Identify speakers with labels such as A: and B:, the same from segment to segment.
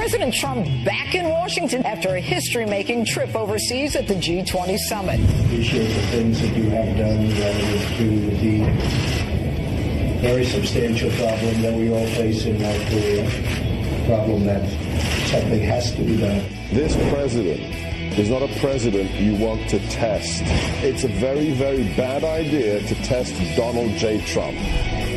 A: President Trump back in Washington after a history-making trip overseas at the G20 summit.
B: Appreciate the things that you have done relative to the very substantial problem that we all face in North Korea. Problem that something has to be done.
C: This president is not a president you want to test. It's a very, very bad idea to test Donald J. Trump.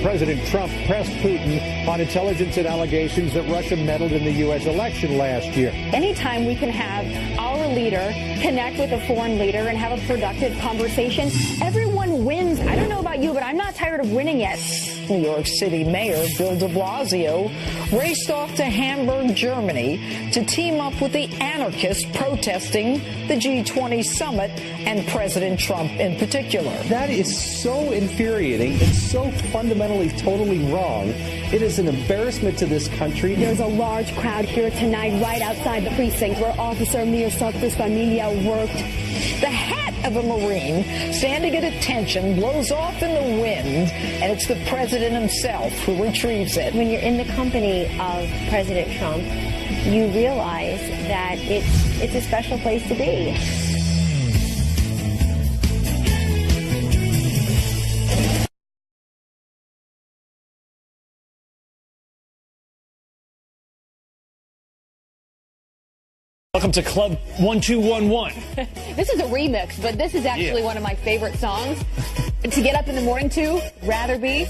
D: President Trump pressed Putin on intelligence and allegations that Russia meddled in the U.S. election last year.
E: Anytime we can have our leader connect with a foreign leader and have a productive conversation, everyone wins. I don't know about you, but I'm not tired of winning yet.
A: New York City Mayor Bill de Blasio raced off to Hamburg, Germany to team up with the anarchists protesting the G20 summit and President Trump in particular.
F: That is so infuriating. It's so fundamentally totally wrong. It is an embarrassment to this country.
E: There's a large crowd here tonight right outside the precinct where Officer Mir Sarkis Familia worked.
A: The hat of a Marine standing at attention blows off in the wind, and it's the president himself who retrieves it.
E: When you're in the company of President Trump, you realize that it's a special place to be.
G: Welcome to Club 1211.
E: This is a remix, but this is actually one of my favorite songs to get up in the morning to. Rather Be.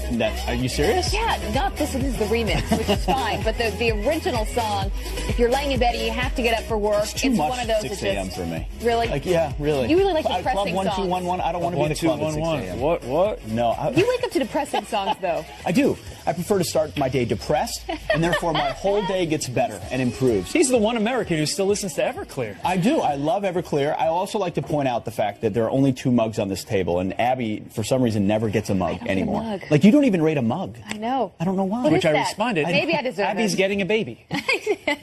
G: Are you serious?
E: Yeah, not this. This is the remix, which is fine. But the original song, if you're laying in bed and you have to get up for work,
G: It's too much
E: one of those
G: 6
E: that
G: a.m.
E: just
G: for me.
E: Really?
G: Like, yeah, really.
E: You really like depressing
G: Club
E: songs.
G: 1211. I don't want to be the club at 6 a.m. What? No.
E: You wake up to depressing songs, though.
G: I do. I prefer to start my day depressed, and therefore my whole day gets better and improves.
H: He's the one American who still listens to Everclear.
G: I do. I love Everclear. I also like to point out the fact that there are only 2 mugs on this table, and Abby, for some reason, never gets a mug anymore.
E: Mug.
G: Like, you don't even rate a mug.
E: I know.
G: I don't know why.
E: What
H: Which
E: is
H: I
E: that?
H: responded.
E: Maybe I deserve
H: Abby's
E: it.
H: getting a baby.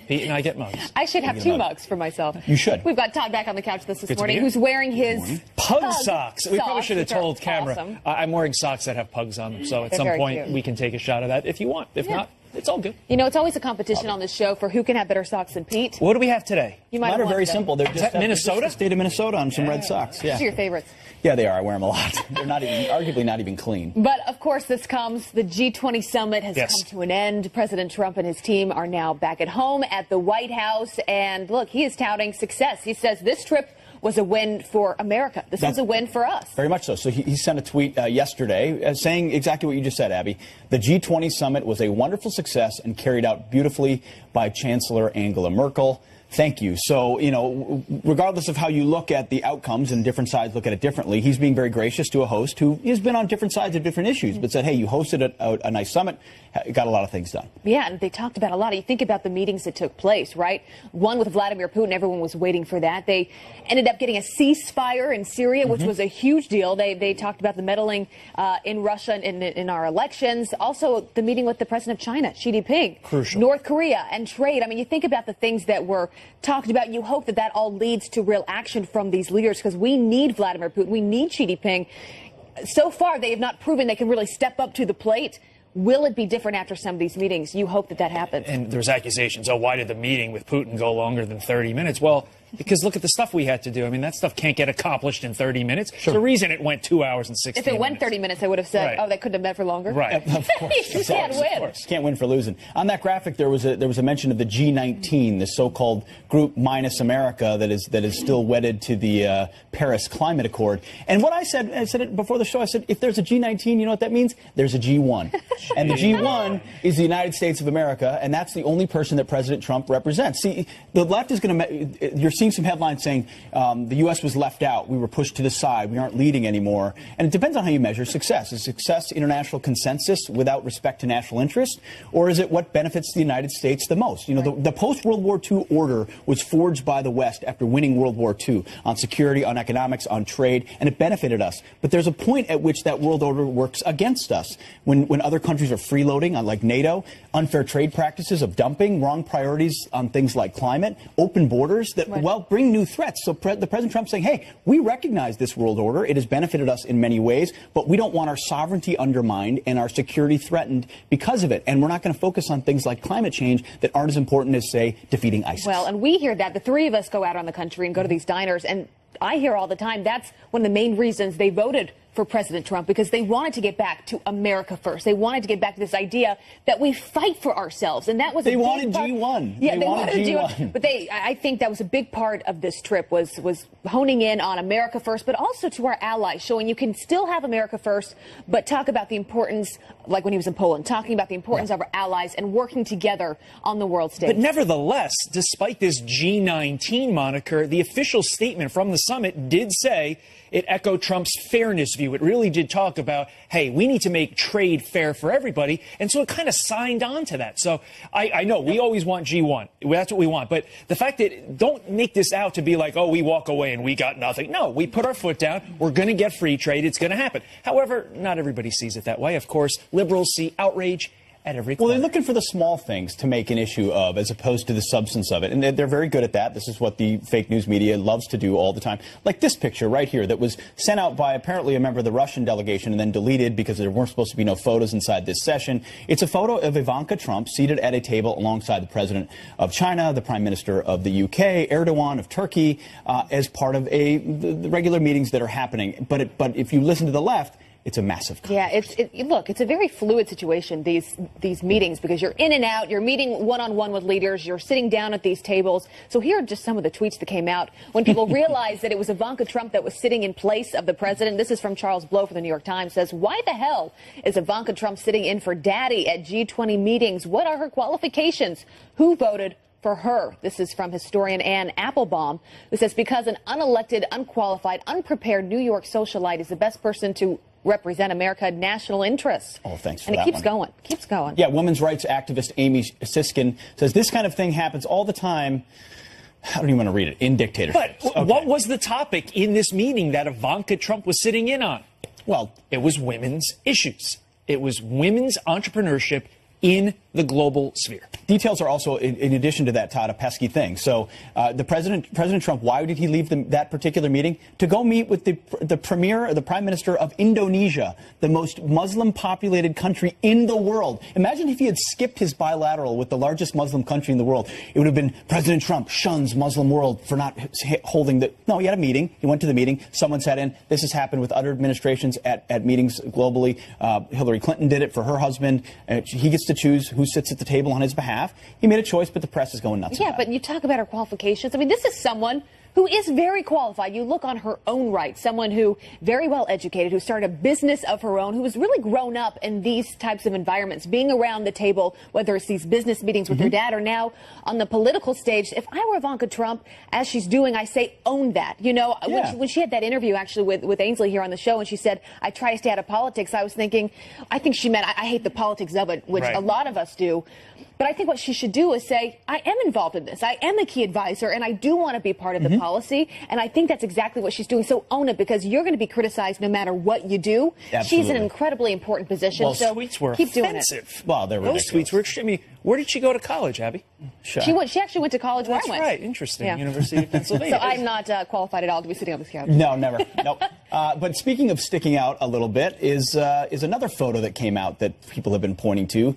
H: Pete and I get mugs.
E: I should have 2 mugs for myself.
G: You should.
E: We've got Todd back on the couch this
H: Good to
E: morning,
H: meet you.
E: who's wearing his
H: Pug socks. We probably should have
E: which are
H: told camera.
E: awesome.
H: I'm wearing socks that have pugs on them, so at
E: They're
H: some
E: very
H: point
E: cute.
H: we can take a shot of that if you want. If not, it's all good.
E: You know, it's always a competition on this show for who can have better socks than Pete.
H: What do we have today?
E: You might
G: Mine
E: have
G: are
E: won
G: very
E: today.
G: simple. They're just
H: that Minnesota?
G: just the state of Minnesota on some red socks. Yeah.
E: These are your favorites.
G: Yeah, they are. I wear them a lot. They're not even, arguably not even clean.
E: But, of course, the G20 summit has come to an end. President Trump and his team are now back at home at the White House. And, look, he is touting success. He says this trip was a win for America. This was a win for us.
G: Very much so. So he sent a tweet yesterday saying exactly what you just said, Abby. The G20 summit was a wonderful success and carried out beautifully by Chancellor Angela Merkel. Thank you. So, you know, regardless of how you look at the outcomes, and different sides look at it differently, he's being very gracious to a host who has been on different sides of different issues, but said, hey, you hosted a nice summit, got a lot of things done.
E: Yeah, and they talked about a lot. You think about the meetings that took place, right? One with Vladimir Putin, everyone was waiting for that. They ended up getting a ceasefire in Syria, which was a huge deal. They talked about the meddling in Russia in our elections. Also, the meeting with the president of China, Xi Jinping.
G: Crucial.
E: North Korea and trade. I mean, you think about the things that were talked about. You hope that that all leads to real action from these leaders, because we need Vladimir Putin. We need Xi Jinping. So far, they have not proven they can really step up to the plate. Will it be different after some of these meetings? You hope that that happens.
H: And there's accusations, why did the meeting with Putin go longer than 30 minutes? Well, because look at the stuff we had to do. I mean, that stuff can't get accomplished in 30 minutes. Sure. There's a reason it went 2 hours and 16 minutes.
E: If it went 30 minutes, I would have said,
H: Right.
E: oh, they couldn't have met for longer.
H: Right.
G: Of course.
E: You can't win.
G: Of course. Can't win for losing. On that graphic, there was a mention of the G19, the so-called group minus America that is still wedded to the Paris Climate Accord. And what I said it before the show, I said, if there's a G19, you know what that means? There's a G1. And the G1 is the United States of America, and that's the only person that President Trump represents. See, the left is going to, you're seeing some headlines saying the U.S. was left out, we were pushed to the side, we aren't leading anymore. And it depends on how you measure success. Is success international consensus without respect to national interest, or is it what benefits the United States the most? You know, the post-World War II order was forged by the West after winning World War II on security, on economics, on trade, and it benefited us. But there's a point at which that world order works against us. When other countries are freeloading, like NATO, unfair trade practices of dumping, wrong priorities on things like climate, open borders, that when well, bring new threats. So the President Trump saying, hey, we recognize this world order. It has benefited us in many ways, but we don't want our sovereignty undermined and our security threatened because of it. And we're not going to focus on things like climate change that aren't as important as, say, defeating ISIS.
E: Well, and we hear that. The three of us go out on the country and go to these diners, and I hear all the time that's one of the main reasons they voted for President Trump, because they wanted to get back to America first. They wanted to get back to this idea that we fight for ourselves, and that was
G: they wanted G1.
E: Yeah,
G: they wanted G1.
E: But I think that was a big part of this trip was honing in on America first, but also to our allies, showing you can still have America first, but talk about the importance, like when he was in Poland, talking about the importance of our allies and working together on the world stage.
H: But nevertheless, despite this G19 moniker, the official statement from the summit did say it echoed Trump's fairness view. It really did talk about, hey, we need to make trade fair for everybody. And so it kind of signed on to that. So I know we always want G1. That's what we want. But the fact that don't make this out to be like, oh, we walk away and we got nothing. No, we put our foot down. We're going to get free trade. It's going to happen. However, not everybody sees it that way. Of course, liberals see outrage at every corner.
G: Well, they're looking for the small things to make an issue of as opposed to the substance of it. And they're very good at that. This is what the fake news media loves to do all the time. Like this picture right here that was sent out by apparently a member of the Russian delegation and then deleted because there weren't supposed to be no photos inside this session. It's a photo of Ivanka Trump seated at a table alongside the president of China, the prime minister of the UK, Erdogan of Turkey, as part of the regular meetings that are happening. But if you listen to the left, it's a massive conflict.
E: Yeah, look, it's a very fluid situation, these meetings, because you're in and out, you're meeting one-on-one with leaders, you're sitting down at these tables. So here are just some of the tweets that came out when people realized that it was Ivanka Trump that was sitting in place of the president. This is from Charles Blow for the New York Times, says, why the hell is Ivanka Trump sitting in for daddy at G20 meetings? What are her qualifications? Who voted for her? This is from historian Ann Applebaum, who says, because an unelected, unqualified, unprepared New York socialite is the best person to represent America national interests.
G: Oh, thanks for
E: that. And
G: it
E: keeps going. Keeps going.
G: Yeah, women's rights activist Amy Siskin says this kind of thing happens all the time. I don't even want to read it. In dictatorships.
H: But what was the topic in this meeting that Ivanka Trump was sitting in on? Well, it was women's issues. It was women's entrepreneurship in the global sphere.
G: Details are also, in addition to that, Todd, a pesky thing. So the President Trump, why did he leave that particular meeting? To go meet with the premier, or the prime minister of Indonesia, the most Muslim-populated country in the world. Imagine if he had skipped his bilateral with the largest Muslim country in the world. It would have been President Trump shuns Muslim world for not holding the... No, he had a meeting. He went to the meeting. Someone sat in. This has happened with other administrations at meetings globally. Hillary Clinton did it for her husband. He gets to choose who sits at the table on his behalf. He made a choice, but the press is going nuts.
E: Yeah, but you talk about her qualifications. I mean, this is someone who is very qualified. You look on her own right, someone who very well educated, who started a business of her own, who has really grown up in these types of environments, being around the table, whether it's these business meetings with her dad or now on the political stage. If I were Ivanka Trump, as she's doing, I say own that. You know, when she had that interview actually with Ainsley here on the show, and she said, I try to stay out of politics, I was thinking, I think she meant, I hate the politics of it, which a lot of us do. But I think what she should do is say, I am involved in this. I am a key advisor, and I do want to be part of the policy. And I think that's exactly what she's doing. So own it, because you're going to be criticized no matter what you do.
G: Absolutely.
E: She's in an incredibly important position.
H: Well,
E: so
H: tweets were
E: keep
H: offensive.
E: Doing it.
G: Well, they're ridiculous.
H: Those tweets were extreme. I mean, where did she go to college, Abby?
E: She actually went to college where I went.
H: That's right. Interesting.
E: Yeah.
H: University of Pennsylvania.
E: So I'm not qualified at all to be sitting on this couch.
G: No, never. Nope. But speaking of sticking out a little bit is another photo that came out that people have been pointing to.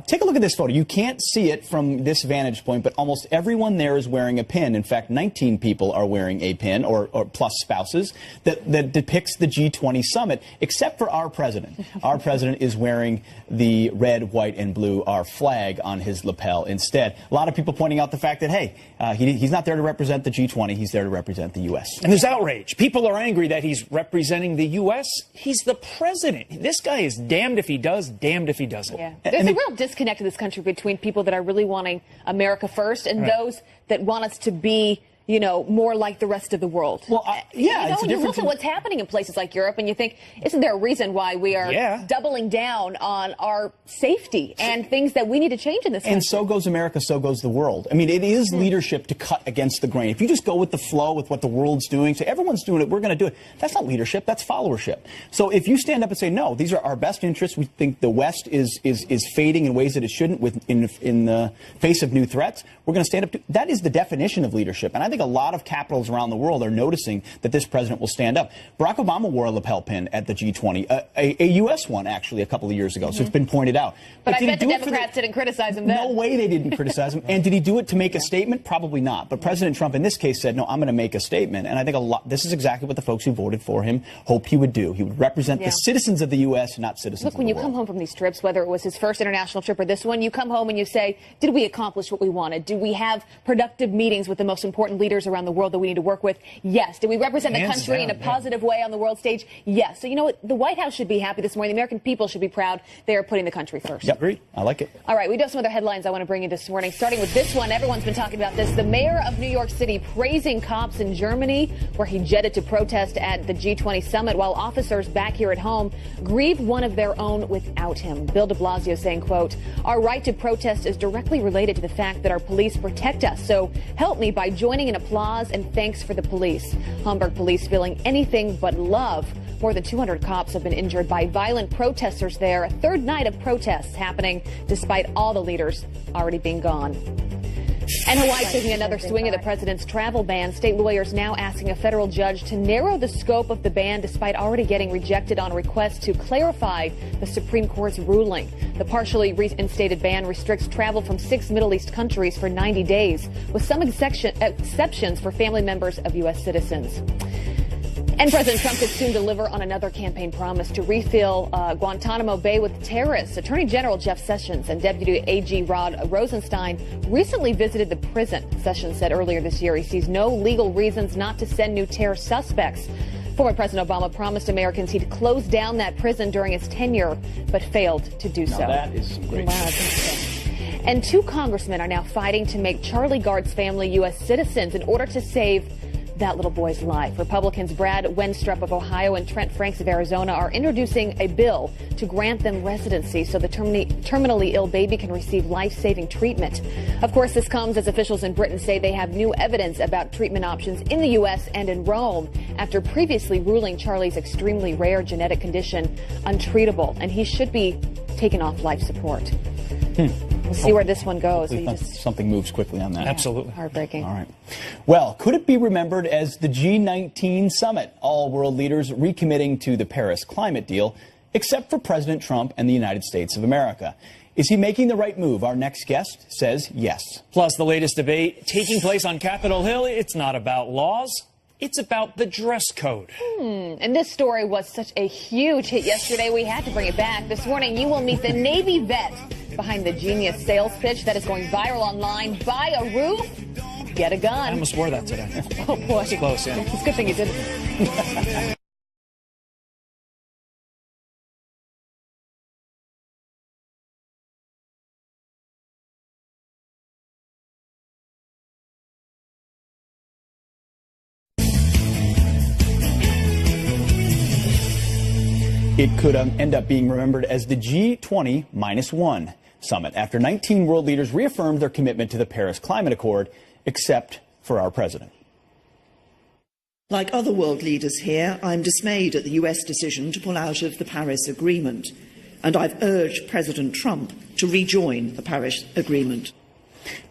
G: Take a look at this photo. You can't see it from this vantage point, but almost everyone there is wearing a pin. In fact, 19 people are wearing a pin, or plus spouses, that depicts the G20 summit, except for our president. Our president is wearing the red, white, and blue, our flag, on his lapel instead. A lot of people pointing out the fact that, hey, he's not there to represent the G20. He's there to represent the U.S.
H: And there's outrage. People are angry that he's representing the U.S. He's the president. This guy is damned if he does, damned if he doesn't.
E: Yeah. There's a real disconnect in this country between people that are really wanting America first and those that want us to be, you know, more like the rest of the world.
G: Well, yeah,
E: you know, you look at what's happening in places like Europe and you think, isn't there a reason why we are doubling down on our safety and things that we need to change in this country?
G: And so goes America, so goes the world. I mean, it is leadership to cut against the grain. If you just go with the flow, with what the world's doing, say everyone's doing it, we're going to do it. That's not leadership, that's followership. So if you stand up and say, no, these are our best interests, we think the West is fading in ways that it shouldn't in the face of new threats, we're going to stand up to, that is the definition of leadership. And I think think a lot of capitals around the world are noticing that this president will stand up. Barack Obama wore a lapel pin at the G20, a U.S. one, actually, a couple of years ago. So it's been pointed out.
E: But I bet the Democrats didn't criticize him then.
G: No way they didn't criticize him. And did he do it to make a statement? Probably not. But President Trump, in this case, said, no, I'm going to make a statement. And I think this is exactly what the folks who voted for him hoped he would do. He would represent the citizens of the U.S., not citizens of the world.
E: Look, when you come home from these trips, whether it was his first international trip or this one, you come home and you say, did we accomplish what we wanted? Do we have productive meetings with the most important leaders around the world that we need to work with? Yes. Did we represent the country in a positive way on the world stage? Yes. So you know what? The White House should be happy this morning. The American people should be proud. They are putting the country first.
G: Yep, agreed. I like it.
E: All right, we do have some other headlines I want to bring you this morning, starting with this one. Everyone's been talking about this. The mayor of New York City praising cops in Germany, where he jetted to protest at the G20 summit, while officers back here at home grieve one of their own without him. Bill de Blasio saying, quote, our right to protest is directly related to the fact that our police protect us. So help me by joining in applause and thanks for the police. Hamburg police feeling anything but love. More than 200 cops have been injured by violent protesters there. A third night of protests happening despite all the leaders already being gone. And Hawaii taking another swing at the president's travel ban. State lawyers now asking a federal judge to narrow the scope of the ban despite already getting rejected on a request to clarify the Supreme Court's ruling. The partially reinstated ban restricts travel from 6 Middle East countries for 90 days, with some exceptions for family members of U.S. citizens. And President Trump could soon deliver on another campaign promise to refill Guantanamo Bay with terrorists. Attorney General Jeff Sessions and Deputy AG Rod Rosenstein recently visited the prison. Sessions said earlier this year he sees no legal reasons not to send new terror suspects. Former President Obama promised Americans he'd close down that prison during his tenure, but failed to do so.
G: That is some great
E: news. And 2 congressmen are now fighting to make Charlie Gard's family U.S. citizens in order to save that little boy's life. Republicans Brad Wenstrup of Ohio and Trent Franks of Arizona are introducing a bill to grant them residency so the terminally ill baby can receive life-saving treatment. Of course, this comes as officials in Britain say they have new evidence about treatment options in the U.S. and in Rome after previously ruling Charlie's extremely rare genetic condition untreatable, and he should be taken off life support. We'll see where this one goes.
G: Something moves quickly on that.
H: Absolutely.
E: Heartbreaking.
G: All right. Well, could it be remembered as the G19 summit? All world leaders recommitting to the Paris climate deal, except for President Trump and the United States of America. Is he making the right move? Our next guest says yes.
H: Plus, the latest debate taking place on Capitol Hill, it's not about laws. It's about the dress code.
E: And this story was such a huge hit yesterday, we had to bring it back. This morning, you will meet the Navy vet behind the genius sales pitch that is going viral online. Buy a roof, get a gun.
H: I almost wore that today.
E: Oh, boy.
H: It's close, yeah.
E: It's a good thing you didn't.
G: It could end up being remembered as the G20-1 summit after 19 world leaders reaffirmed their commitment to the Paris Climate Accord, except for our president.
I: Like other world leaders here, I'm dismayed at the US decision to pull out of the Paris Agreement, and I've urged President Trump to rejoin the Paris Agreement.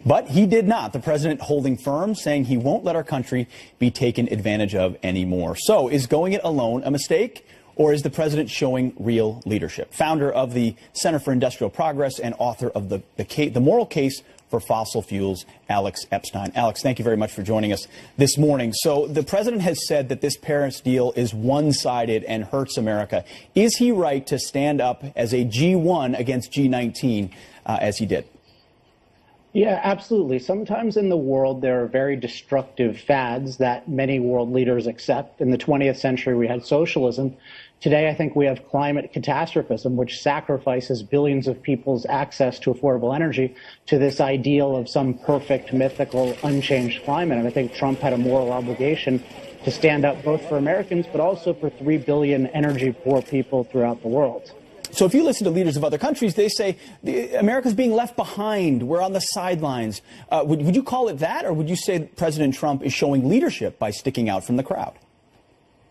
G: But he did not. The president holding firm, saying he won't let our country be taken advantage of anymore. So is going it alone a mistake? Or is the president showing real leadership? Founder of the Center for Industrial Progress and author of the Moral Case for Fossil Fuels, Alex Epstein. Alex, thank you very much for joining us this morning. So the president has said that this Paris deal is one-sided and hurts America. Is he right to stand up as a G1 against G19 as he did?
J: Yeah, absolutely. Sometimes in the world, there are very destructive fads that many world leaders accept. In the 20th century, we had socialism. Today, I think we have climate catastrophism, which sacrifices billions of people's access to affordable energy to this ideal of some perfect, mythical, unchanged climate. And I think Trump had a moral obligation to stand up both for Americans, but also for 3 billion energy-poor people throughout the world.
G: So if you listen to leaders of other countries, they say America's being left behind. We're on the sidelines. Would you call it that, or would you say President Trump is showing leadership by sticking out from the crowd?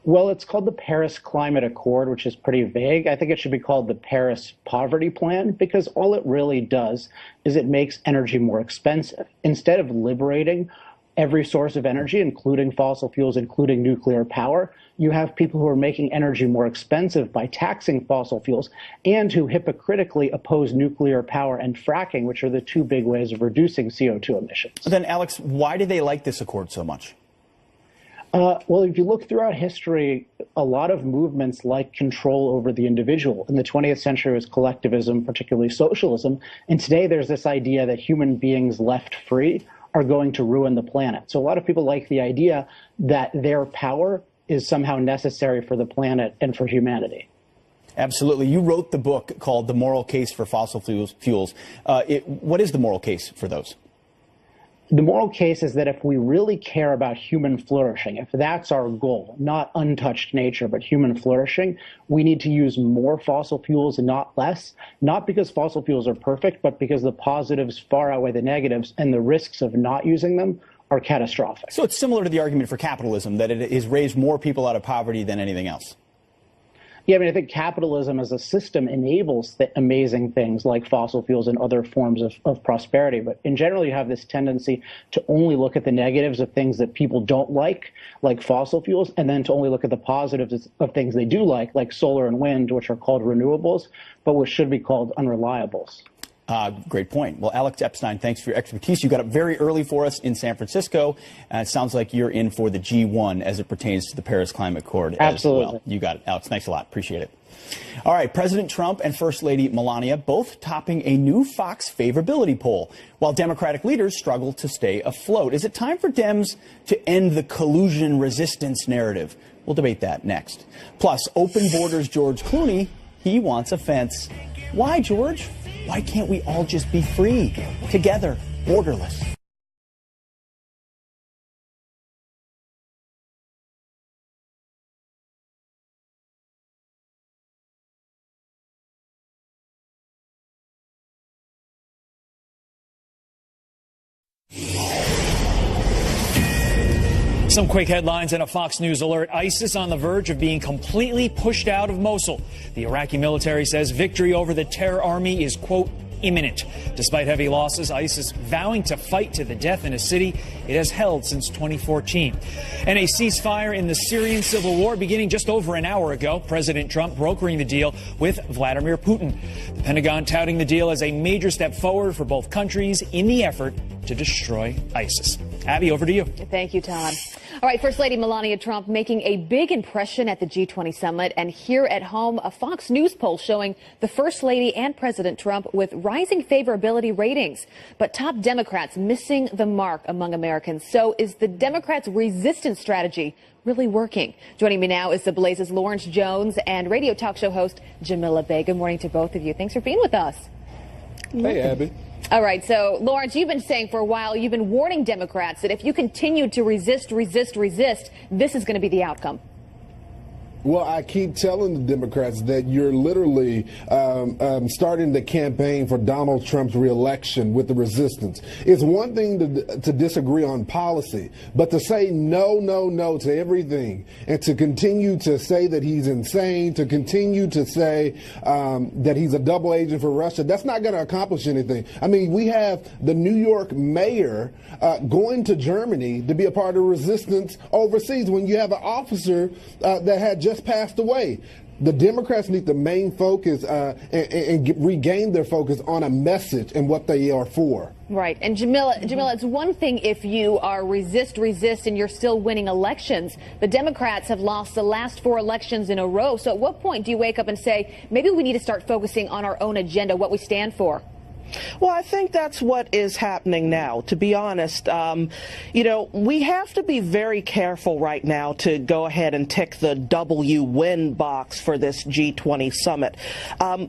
J: Well, it's called the Paris Climate Accord, which is pretty vague. I think it should be called the Paris Poverty Plan, because all it really does is it makes energy more expensive. Instead of liberating every source of energy, including fossil fuels, including nuclear power. You have people who are making energy more expensive by taxing fossil fuels and who hypocritically oppose nuclear power and fracking, which are the two big ways of reducing CO2 emissions.
G: Then, Alex, why do they like this accord so much?
J: Well, if you look throughout history, a lot of movements like control over the individual. In the 20th century, it was collectivism, particularly socialism. And today, there's this idea that human beings left free are going to ruin the planet. So a lot of people like the idea that their power is somehow necessary for the planet and for humanity.
G: Absolutely. You wrote the book called The Moral Case for Fossil Fuels. What is the moral case for those?
J: The moral case is that if we really care about human flourishing, if that's our goal, not untouched nature, but human flourishing, we need to use more fossil fuels and not less, not because fossil fuels are perfect, but because the positives far outweigh the negatives and the risks of not using them are catastrophic.
G: So it's similar to the argument for capitalism, that it has raised more people out of poverty than anything else.
J: Yeah, I mean, I think capitalism as a system enables amazing things like fossil fuels and other forms of prosperity. But in general, you have this tendency to only look at the negatives of things that people don't like fossil fuels, and then to only look at the positives of things they do like solar and wind, which are called renewables, but which should be called unreliables.
G: Great point. Well, Alex Epstein, thanks for your expertise. You got up very early for us in San Francisco. It sounds like you're in for the G1 as it pertains to the Paris Climate Accord.
J: Absolutely.
G: As well. You got it, Alex. Thanks a lot. Appreciate it. All right. President Trump and First Lady Melania both topping a new Fox favorability poll, while Democratic leaders struggle to stay afloat. Is it time for Dems to end the collusion resistance narrative? We'll debate that next. Plus, open borders George Clooney, he wants a fence. Why, George? Why can't we all just be free, together, borderless?
H: Some quick headlines and a Fox News alert. ISIS on the verge of being completely pushed out of Mosul. The Iraqi military says victory over the terror army is, quote, imminent. Despite heavy losses, ISIS vowing to fight to the death in a city it has held since 2014. And a ceasefire in the Syrian civil war beginning just over an hour ago. President Trump brokering the deal with Vladimir Putin. The Pentagon touting the deal as a major step forward for both countries in the effort to destroy ISIS. Abby, over to you.
E: Thank you, Todd. All right, First Lady Melania Trump making a big impression at the G20 summit, and here at home, a Fox News poll showing the First Lady and President Trump with rising favorability ratings, but top Democrats missing the mark among Americans. So is the Democrats' resistance strategy really working? Joining me now is the Blaze's Lawrence Jones and radio talk show host Jamila Bey. Good morning to both of you. Thanks for being with us.
C: Hey, Abby.
E: All right. So, Lawrence, you've been saying for a while, you've been warning Democrats that if you continue to resist, this is going to be the outcome.
C: Well, I keep telling the Democrats that you're literally starting the campaign for Donald Trump's reelection with the resistance. It's one thing to disagree on policy, but to say no to everything and to continue to say that he's insane, to continue to say that he's a double agent for Russia, that's not going to accomplish anything. I mean, we have the New York mayor going to Germany to be a part of resistance overseas when you have an officer that had just passed away. The Democrats need to main focus and regain their focus on a message and what they are for.
E: Right. And Jamila, it's one thing if you are resist, and you're still winning elections. The Democrats have lost the last 4 elections in a row. So at what point do you wake up and say, maybe we need to start focusing on our own agenda, what we stand for?
K: Well, I think that's what is happening now, to be honest. You know, we have to be very careful right now to go ahead and tick the W win box for this G20 summit.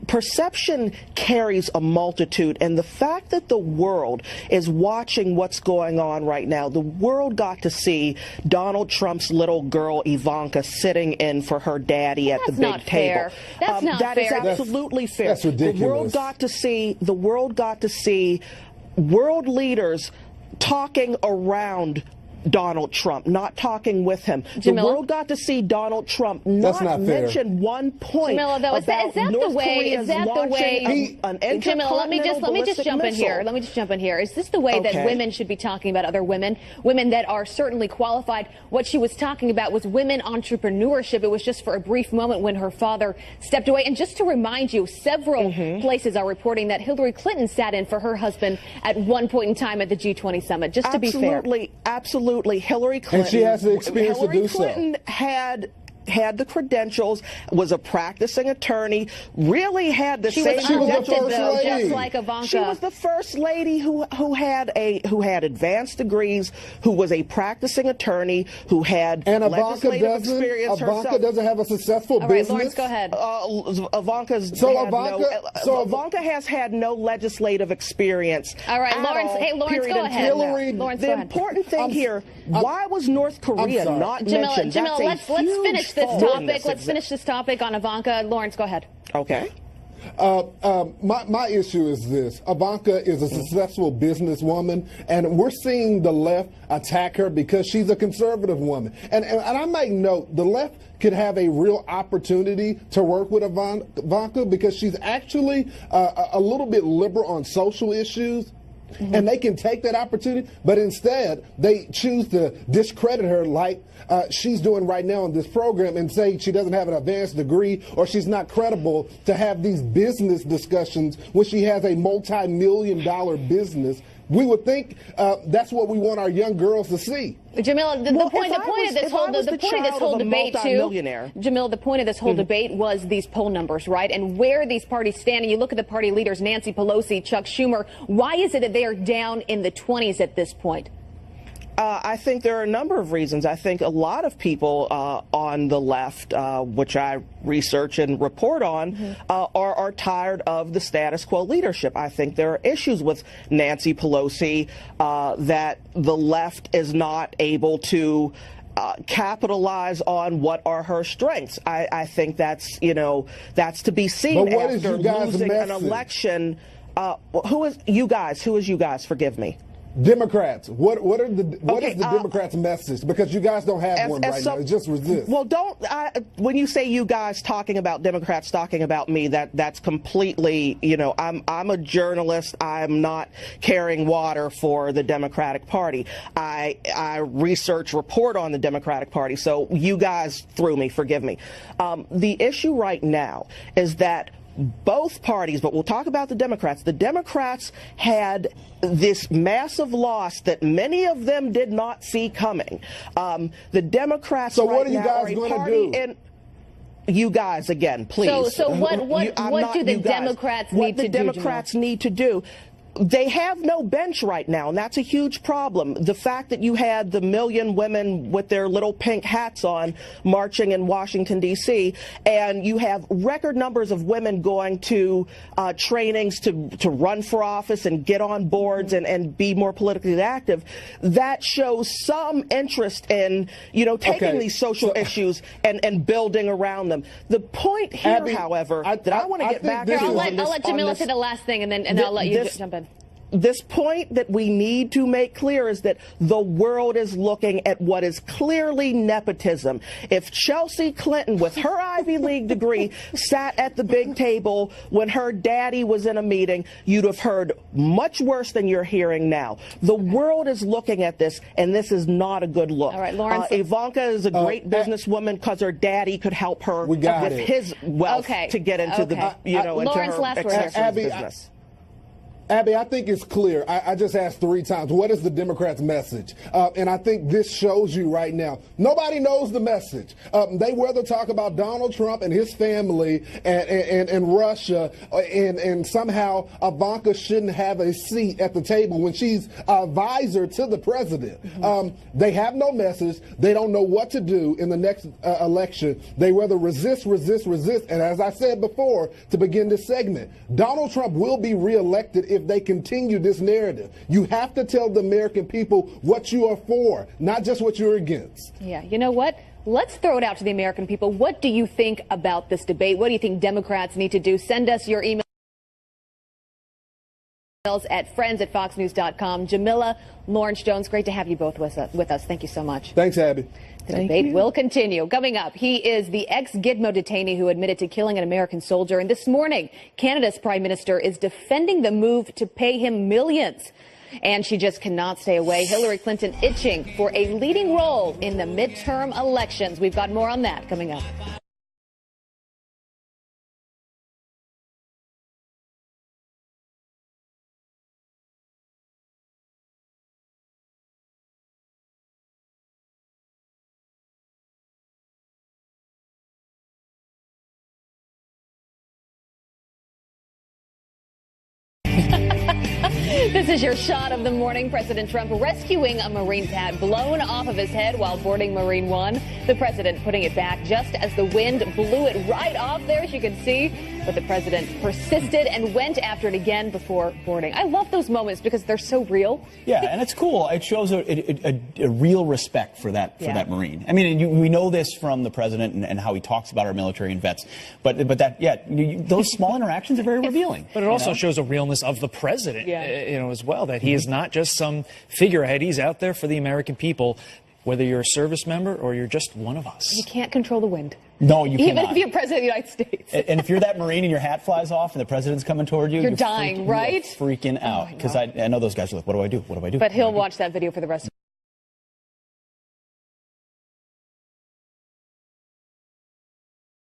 K: Perception carries a multitude, and the fact that the world is watching what's going on right now, the world got to see Donald Trump's little girl, Ivanka, sitting in for her daddy at the big table.
E: That's not fair.
K: That is absolutely fair.
C: That's ridiculous.
K: The world got to see world leaders talking around Donald Trump, not talking with him.
E: Jamila?
K: The world got to see Donald Trump not mention one point
E: Jamila, though, is that
K: North
E: the way?
K: Korea's
E: Is that the way? Jamila, let me just jump in here. Let me just jump in here. Is this the way that women should be talking about other women that are certainly qualified? What she was talking about was women entrepreneurship. It was just for a brief moment when her father stepped away. And just to remind you, several places are reporting that Hillary Clinton sat in for her husband at one point in time at the G20 summit. Just to be fair.
K: Absolutely. Hillary Clinton.
C: And she has the experience to do so.
K: Hillary Clinton had the credentials, was a practicing attorney, really had the same credentials,
E: though, just like Ivanka.
K: She was the first lady who had advanced degrees, who was a practicing attorey, who had legislative experience herself.
C: Ivanka doesn't have a successful business.
E: Lawrence, go ahead.
K: Ivanka has had no legislative experience.
E: All right, Lawrence. Hey, Lawrence, go ahead.
K: The important thing here: why was North Korea not mentioned?
E: Jamila, let's finish this topic. Let's finish this topic on Ivanka. Lawrence, go ahead.
K: Okay.
C: My issue is this. Ivanka is a successful businesswoman, and we're seeing the left attack her because she's a conservative woman. And I might note, the left could have a real opportunity to work with Ivanka because she's actually a little bit liberal on social issues. And they can take that opportunity, but instead they choose to discredit her like she's doing right now in this program and say she doesn't have an advanced degree or she's not credible to have these business discussions when she has a multi-million-dollar business. We would think that's what we want our young girls to see.
E: Jamila, the point of this whole debate too. Jamila, the point of this whole debate was these poll numbers, right? And where these parties stand. And you look at the party leaders, Nancy Pelosi, Chuck Schumer. Why is it that they are down in the 20s at this point?
K: I think there are a number of reasons. I think a lot of people on the left, which I research and report on, are tired of the status quo leadership. I think there are issues with Nancy Pelosi that the left is not able to capitalize on what are her strengths. I think that's to be seen after losing an election. Who is you guys? Forgive me.
C: Democrats. What is the Democrats' message? Because you guys don't have one right now. It's just resist.
K: Well, when you say you guys talking about Democrats talking about me, that's completely, I'm a journalist. I'm not carrying water for the Democratic Party. I report on the Democratic Party. So you guys threw me. Forgive me. The issue right now is that both parties, but we'll talk about the Democrats had this massive loss that many of them did not see coming. The Democrats
C: what are you guys going to do?
K: You guys, again, please.
E: So what do the Democrats need to do?
K: What the Democrats need to do? They have no bench right now, and that's a huge problem. The fact that you had the million women with their little pink hats on marching in Washington, D.C., and you have record numbers of women going to trainings to run for office and get on boards and be more politically active, that shows some interest in, taking these social issues and building around them. The point here,
E: Abby,
K: however, that I want to get back to...
E: I'll let Jamila say the last thing, and then I'll let you jump in.
K: This point that we need to make clear is that the world is looking at what is clearly nepotism. If Chelsea Clinton, with her Ivy League degree, sat at the big table when her daddy was in a meeting, you'd have heard much worse than you're hearing now. The world is looking at this, and this is not a good look.
E: All right, Lawrence.
K: Ivanka is a great businesswoman because her daddy could help her with his wealth to get into the,
E: Lawrence,
K: into her accessories business.
C: Abby, I think it's clear. I just asked 3 times, what is the Democrats' message? And I think this shows you right now. Nobody knows the message. They rather talk about Donald Trump and his family and Russia, and somehow Ivanka shouldn't have a seat at the table when she's advisor to the president. They have no message. They don't know what to do in the next election. They rather resist. And as I said before, to begin this segment, Donald Trump will be reelected if they continue this narrative. You have to tell the American people what you are for, not just what you're against.
E: Yeah, you know what? Let's throw it out to the American people. What do you think about this debate? What do you think Democrats need to do? Send us your email. At friends@foxnews.com. Jamila, Lawrence Jones, great to have you both with us. Thank you so much.
C: Thanks, Abby.
E: The debate will continue. Coming up, he is the ex-Gitmo detainee who admitted to killing an American soldier. And this morning, Canada's prime minister is defending the move to pay him millions. And she just cannot stay away. Hillary Clinton itching for a leading role in the midterm elections. We've got more on that coming up. This is your shot of the morning. President Trump rescuing a Marine pad blown off of his head while boarding Marine One. The president putting it back just as the wind blew it right off there, as you can see. But the president persisted and went after it again before boarding. I love those moments because they're so real.
G: Yeah, and it's cool. It shows a real respect for that Marine. I mean, we know this from the president and how he talks about our military and vets. But those small interactions are very revealing.
H: But it also shows a realness of the president, as well, that he is not just some figurehead. He's out there for the American people, whether you're a service member or you're just one of us.
E: You can't control the wind.
G: No, you
E: Even
G: cannot.
E: if you're president of the United States.
G: And if you're that Marine and your hat flies off and the president's coming toward you,
E: you're dying, right?
G: You're freaking out. Because I know those guys are like, what do I do? What do I do?
E: But he'll watch that video for the rest of